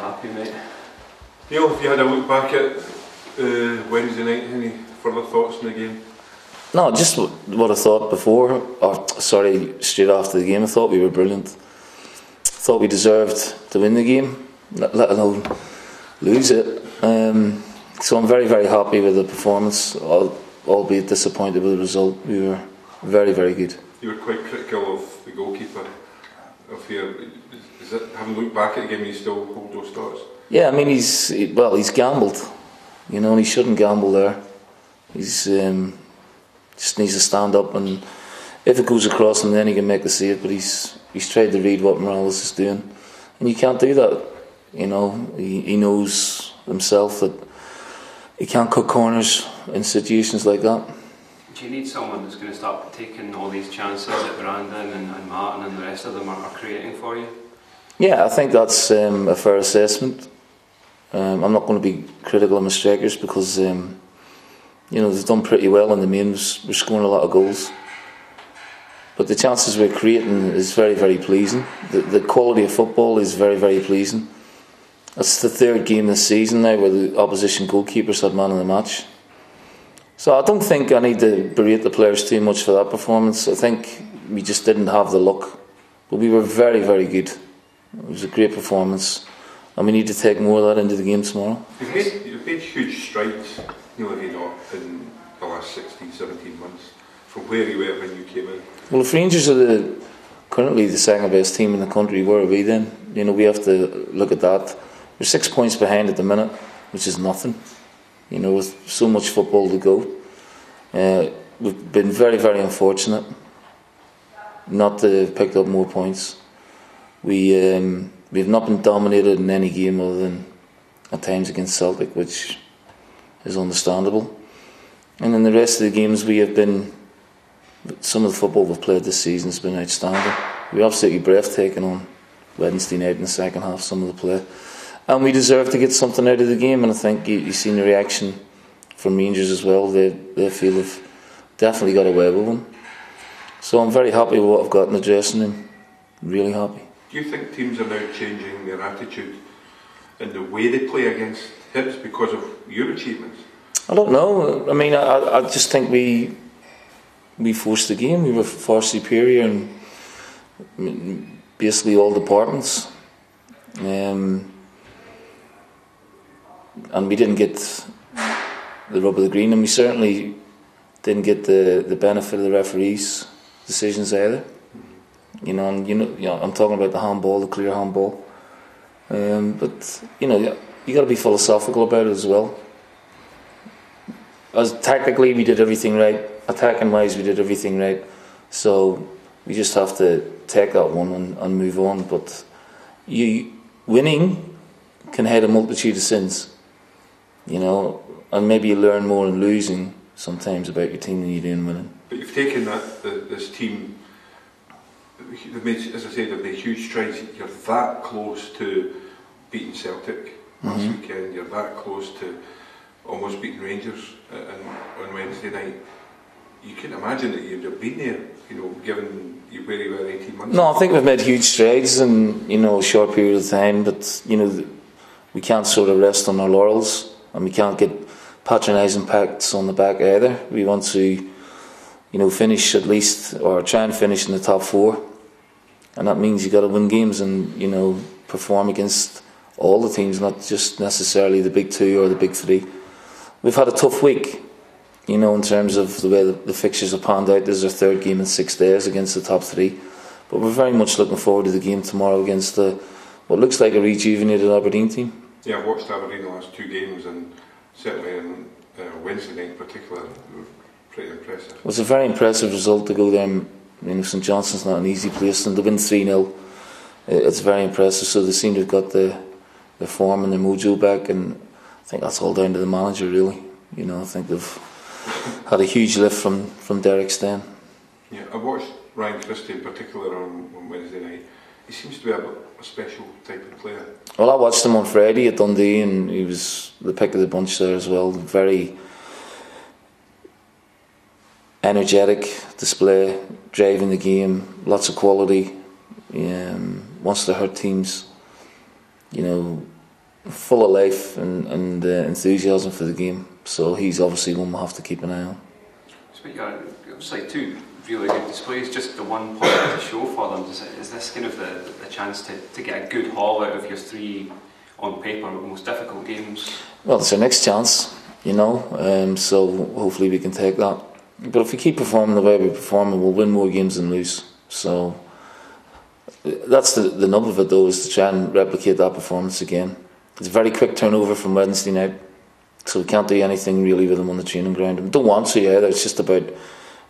Happy, mate. Neil, if you had a look back at Wednesday night, any further thoughts on the game? No, just what I thought before, or sorry, straight after the game. I thought we were brilliant. Thought we deserved to win the game, let alone lose it. So I'm very, very happy with the performance, albeit disappointed with the result. We were very, very good. You were quite critical of the goalkeeper of here. Is it, having looked back at the game, you still hold those thoughts? Yeah, I mean, he's gambled, you know, and he shouldn't gamble there. He's just needs to stand up, and if it goes across him, then he can make the save. But he's tried to read what Morales is doing, and you can't do that. You know, he knows himself that he can't cut corners in situations like that. Do you need someone that's going to start taking all these chances that Brandon and Martin and the rest of them are creating for you? Yeah, I think that's a fair assessment. I'm not going to be critical of my strikers because you know, they've done pretty well in the main. We're scoring a lot of goals, but the chances we're creating is very, very pleasing. The quality of football is very, very pleasing. That's the third game this season now where the opposition goalkeepers had man of the match. So I don't think I need to berate the players too much for that performance. I think we just didn't have the luck, but we were very, very good. It was a great performance, and we need to take more of that into the game tomorrow. You've made huge strides, Neil, have you not, in the last 16, 17 months, from where you were when you came in? Well, if Rangers are currently the second best team in the country, where are we then? You know, we have to look at that. We're 6 points behind at the minute, which is nothing. You know, with so much football to go. We've been very, very unfortunate not to have picked up more points. We've not been dominated in any game other than at times against Celtic, which is understandable. And in the rest of the games we have been, some of the football we've played this season has been outstanding. We were absolutely breathtaking on Wednesday night in the second half, some of the play. And we deserve to get something out of the game, and I think you've seen the reaction from Rangers as well. They feel they've definitely got away with them. So I'm very happy with what I've got in the dressing room. Really happy. Do you think teams are now changing their attitude and the way they play against Hibs because of your achievements? I don't know. I mean, I just think we forced the game. We were far superior in basically all departments. And we didn't get the rub of the green, and we certainly didn't get the benefit of the referees' decisions either. You know, I'm talking about the handball, the clear handball. But you know, you got to be philosophical about it as well. As tactically, we did everything right. Attacking wise, we did everything right. So we just have to take that one and move on. But winning can hide a multitude of sins. You know, and maybe you learn more in losing sometimes about your team than you do in winning. But you've taken this team, they've made, as I said, they've made huge strides. You're that close to beating Celtic last weekend. You're that close to almost beating Rangers on Wednesday night. You couldn't imagine that you'd have been there, you know, given where you were 18 months ago. No, I think we've made huge strides in, you know, a short period of time, but, you know, we can't sort of rest on our laurels. And we can't get patronising pats on the back either. We want to, you know, finish at least, or try and finish in the top four. And that means you've got to win games and, you know, perform against all the teams, not just necessarily the big two or the big three. We've had a tough week, you know, in terms of the way the fixtures have panned out. This is our third game in 6 days against the top three. But we're very much looking forward to the game tomorrow against what looks like a rejuvenated Aberdeen team. Yeah, I've watched Aberdeen the last 2 games, and certainly on Wednesday night in particular, they were pretty impressive. It was a very impressive result to go there. You know, St Johnston's not an easy place, and to win 3-0, it's very impressive. So they seem to have got their form and their mojo back, and I think that's all down to the manager, really. You know, I think they've had a huge lift from Derek Stein. Yeah, I watched Ryan Christie in particular on Wednesday night. He seems to be a special type of player. Well, I watched him on Friday at Dundee, and he was the pick of the bunch there as well. Very energetic display, driving the game, lots of quality. Wants to hurt teams. You know, full of life and enthusiasm for the game. So he's obviously one we'll have to keep an eye on. It was like two really good displays. Just the one point to show for them. Is this kind of the chance to get a good haul out of your three on paper most difficult games? Well, it's our next chance, so hopefully we can take that. But if we keep performing the way we're performing, we'll win more games than lose. So that's the nub of it, though, is to try and replicate that performance again. It's a very quick turnover from Wednesday night, so we can't do anything really with them on the training ground. We don't want to either. It's just about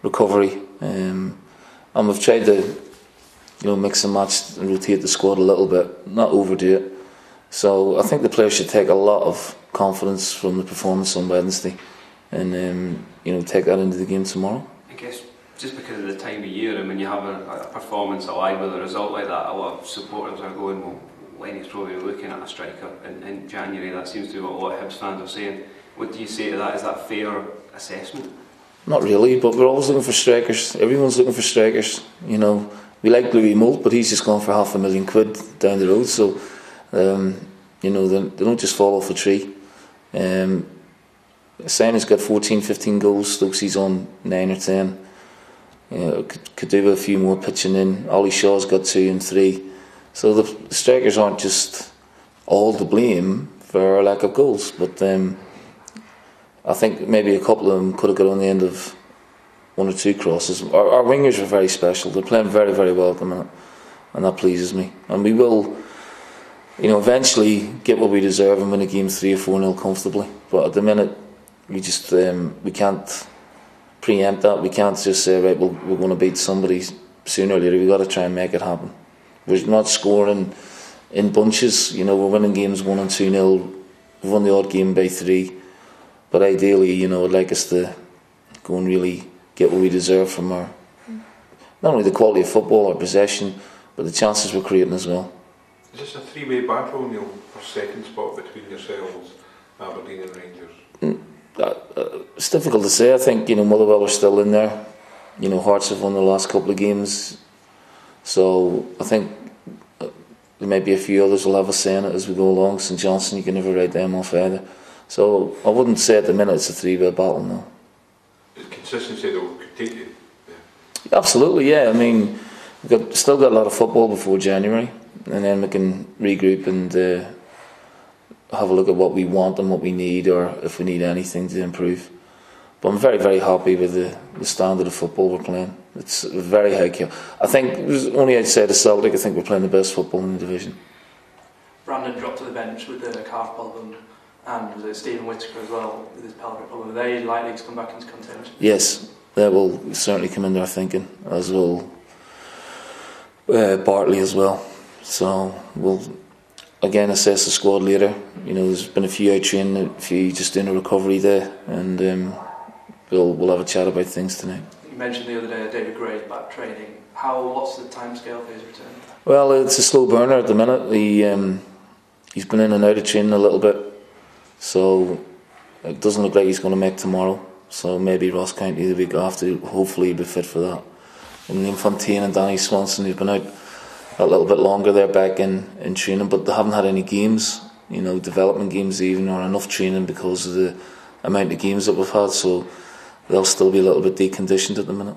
recovery, and we've tried to mix and match and rotate the squad a little bit, not overdo it. So I think the players should take a lot of confidence from the performance on Wednesday and take that into the game tomorrow. I guess just because of the time of year, and when you have a performance aligned with a result like that, a lot of supporters are going, well, Lenny's probably looking at a striker in January. That seems to be what a lot of Hibs fans are saying. What do you say to that? Is that a fair assessment? Not really, but we're always looking for strikers. Everyone's looking for strikers. We like Louis Moult, but he's just gone for £500,000 down the road. So, they don't just fall off a tree. Simon's got 14, 15 goals. Stokes's on 9 or 10. Could do with a few more pitching in. Ollie Shaw's got 2 and 3. So the strikers aren't just all to blame for our lack of goals, but I think maybe a couple of them could have got on the end of 1 or 2 crosses. Our wingers are very special. They're playing very, very well at the minute, and that pleases me. And we will, eventually get what we deserve and win a game 3 or 4-0 comfortably. But at the minute, we just we can't preempt that. We can't just say, right, we're going to beat somebody sooner or later. We've got to try and make it happen. We're not scoring in bunches. We're winning games 1 and 2-0. We've won the odd game by 3. But ideally, I'd like us to go and really get what we deserve from our, not only the quality of football, our possession, but the chances we're creating as well. Is this a 3-way battle, Neil, for second spot between yourselves, Aberdeen and Rangers? It's difficult to say. I think Motherwell are still in there. Hearts have won the last couple of games, so I think there may be a few others will have a say in it as we go along. St Johnstone, you can never write them off either. So I wouldn't say at the minute it's a 3-way battle, no. Consistency though could take you. Yeah. Absolutely, yeah. I mean, we've still got a lot of football before January, and then we can regroup and have a look at what we want and what we need, or if we need anything to improve. But I'm very, very happy with the standard of football we're playing. It's very high. I think, only outside of Celtic, I think we're playing the best football in the division. Brandon dropped to the bench with the calf problem, and was it Stephen Whittaker as well with his pelvic problem? Are they likely to come back into contention? Yes, they will certainly come into our thinking, as will Bartley as well. So we'll again assess the squad later. There's been a few out training, a few just doing a recovery there, and we'll have a chat about things tonight. You mentioned the other day that David Gray's back training. What's the timescale for his return? Well, it's a slow burner at the minute. He's been in and out of training a little bit, so it doesn't look like he's going to make tomorrow. So maybe Ross County the week after. Hopefully he'll be fit for that. And Liam Fontaine and Danny Swanson, who've been out a little bit longer, they're back in training, but they haven't had any games, development games even, or enough training because of the amount of games that we've had, so they'll still be a little bit deconditioned at the minute.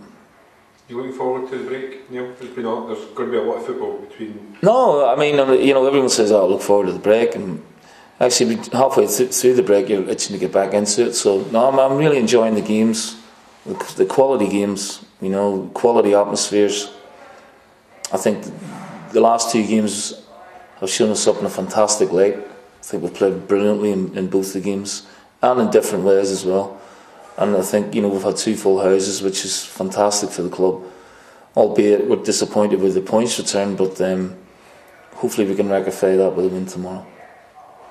You looking forward to the break, Neil? There's going to be a lot of football between... No, I mean, everyone says, I look forward to the break, and actually halfway through the break you're itching to get back into it. So no, I'm really enjoying the games, the quality games, quality atmospheres. I think the last 2 games have shown us up in a fantastic light. I think we've played brilliantly in both the games, and in different ways as well. And I think we've had 2 full houses, which is fantastic for the club. Albeit we're disappointed with the points return, but hopefully we can rectify that with a win tomorrow.